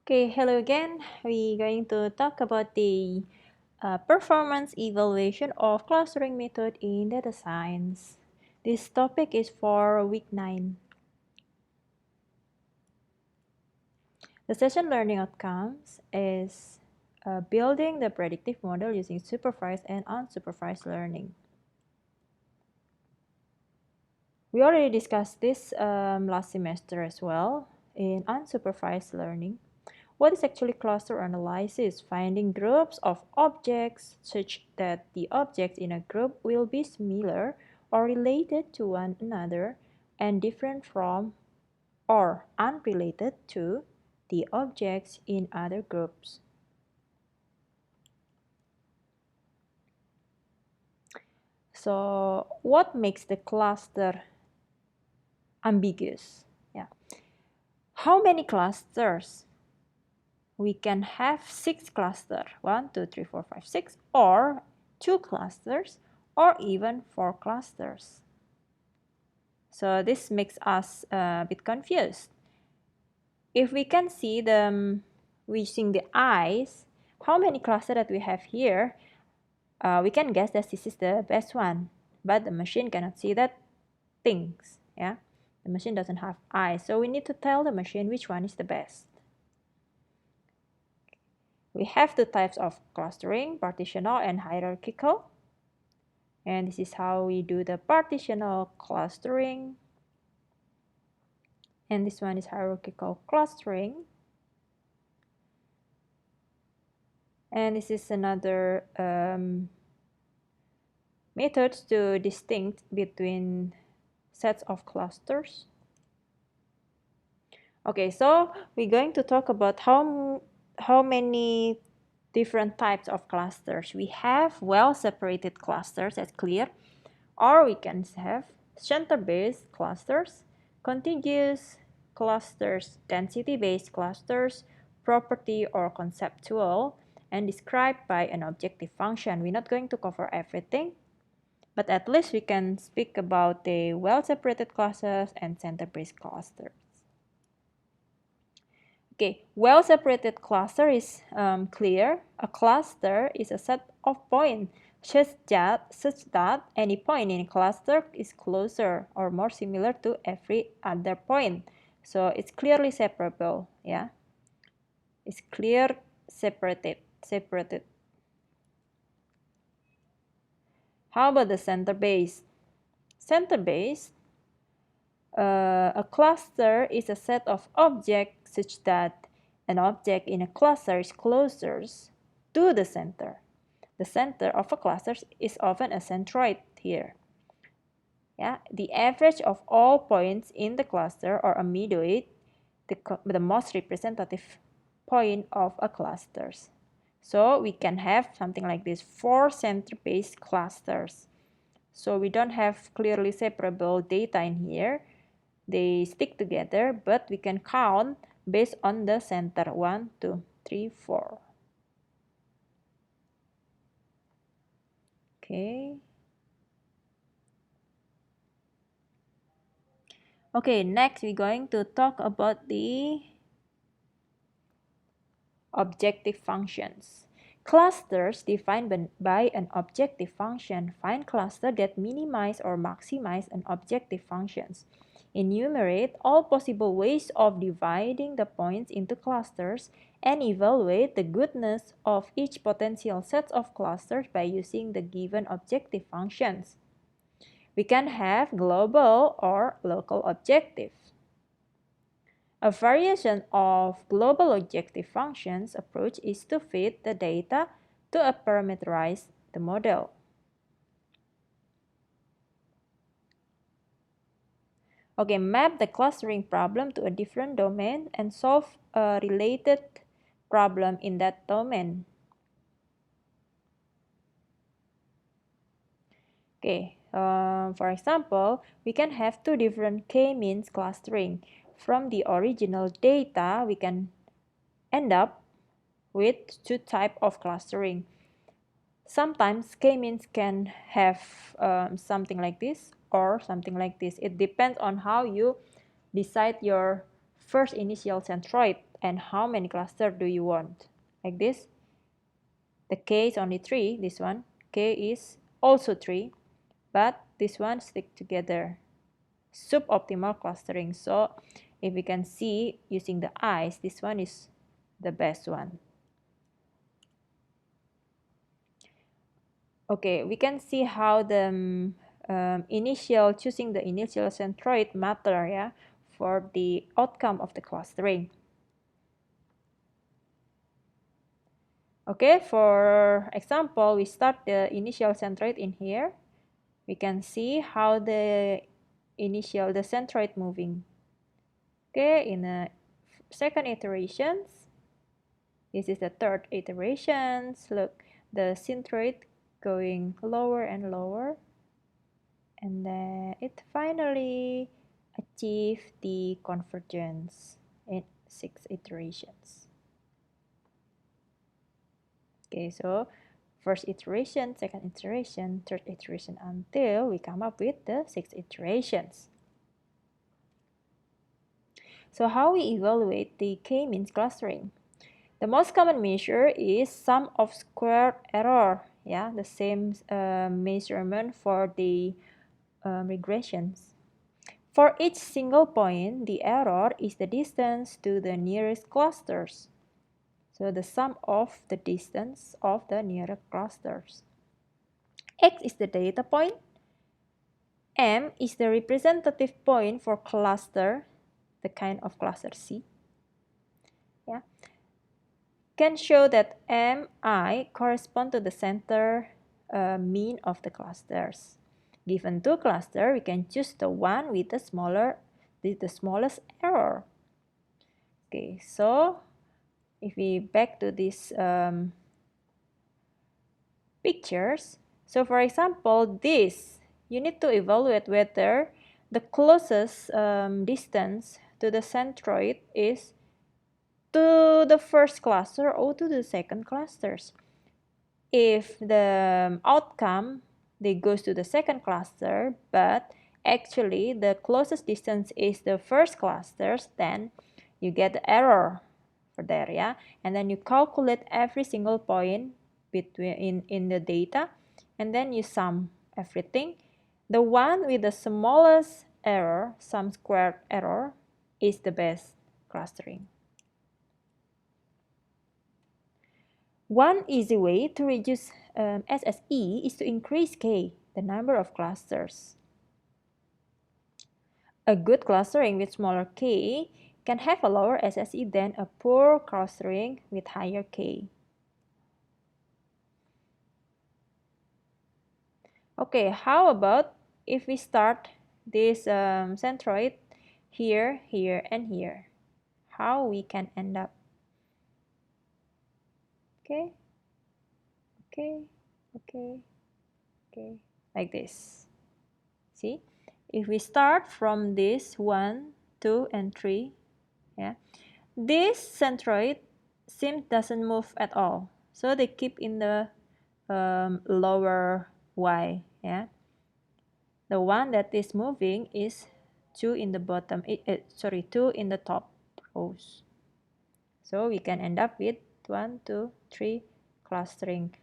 Okay, hello again. We're going to talk about the performance evaluation of clustering method in data science. This topic is for week 9. The session learning outcomes is building the predictive model using supervised and unsupervised learning. We already discussed this last semester as well in unsupervised learning. What is actually cluster analysis? Finding groups of objects such that the objects in a group will be similar or related to one another and different from or unrelated to the objects in other groups. So what makes the cluster ambiguous? Yeah. How many clusters? We can have 6 clusters, 1, 2, 3, 4, 5, 6, or 2 clusters, or even 4 clusters. So this makes us a bit confused. If we can see them using the eyes, how many clusters that we have here, we can guess that this is the best one, but the machine cannot see that things. Yeah, the machine doesn't have eyes, so we need to tell the machine which one is the best. We have two types of clustering, partitional and hierarchical. And this is how we do the partitional clustering. And this one is hierarchical clustering. And this is another methods to distinct between sets of clusters. Okay, so we're going to talk about how many different types of clusters. We have well-separated clusters, that's clear, or we can have center-based clusters, contiguous clusters, density-based clusters, property or conceptual, and described by an objective function. We're not going to cover everything, but at least we can speak about the well-separated clusters and center-based clusters. Okay, well-separated cluster is clear. A cluster is a set of points such that any point in a cluster is closer or more similar to every other point. So it's clearly separable, yeah. It's clear, separated. How about the center-based? Center-based, a cluster is a set of objects such that an object in a cluster is closer to the center. The center of a cluster is often a centroid here. Yeah, the average of all points in the cluster or a midpoint, the most representative point of a cluster. So we can have something like this, 4 center-based clusters. So we don't have clearly separable data in here. They stick together, but we can count based on the center, 1, 2, 3, 4. Okay. Okay, next we're going to talk about the objective functions. Clusters defined by an objective function find clusters that minimize or maximize an objective functions. Enumerate all possible ways of dividing the points into clusters and evaluate the goodness of each potential set of clusters by using the given objective functions. We can have global or local objectives. A variation of global objective functions approach is to fit the data to a parameterize the model. Okay, map the clustering problem to a different domain and solve a related problem in that domain. Okay, for example, we can have two different k-means clustering. From the original data, we can end up with two types of clustering. Sometimes k-means can have something like this or something like this. It depends on how you decide your first initial centroid. and how many clusters do you want. Like this. The K is only 3, this one. K is also 3, but this one stick together. Suboptimal clustering. So if we can see using the eyes, this one is the best one. Okay, we can see how the choosing the initial centroid matter, yeah, for the outcome of the clustering. Okay, for example, we start the initial centroid in here. We can see how the centroid moving. Okay, in the second iterations, this is the third iterations. Look, the centroid going lower and lower, and then it finally achieved the convergence in 6 iterations. Okay, so first iteration, second iteration, third iteration, until we come up with the 6 iterations. So how we evaluate the k-means clustering? The most common measure is sum of squared error. Yeah, the same measurement for the regressions. For each single point, the error is the distance to the nearest clusters. So the sum of the distance of the nearest clusters. X is the data point. M is the representative point for cluster, the kind of cluster C. Yeah. Can show that Mi correspond to the center mean of the clusters. Given two clusters, we can choose the one with the smallest error. Okay, so if we back to these pictures, so for example, this, you need to evaluate whether the closest distance to the centroid is to the first cluster or to the second clusters. If the outcome they goes to the second cluster, but actually the closest distance is the first clusters, then you get the error for there, yeah. And then you calculate every single point between in the data, and then you sum everything. The one with the smallest error, sum squared error, is the best clustering. One easy way to reduce SSE is to increase K, the number of clusters. A good clustering with smaller K can have a lower SSE than a poor clustering with higher K. Okay, how about if we start this centroid here, here, and here? How we can end up? Okay, okay, okay, okay, like this. See, if we start from this 1, 2, and 3, yeah, this centroid doesn't move at all, so they keep in the lower Y. Yeah, the one that is moving is 2 in the bottom. 2 in the top rows. So we can end up with 1, 2, 3 clustering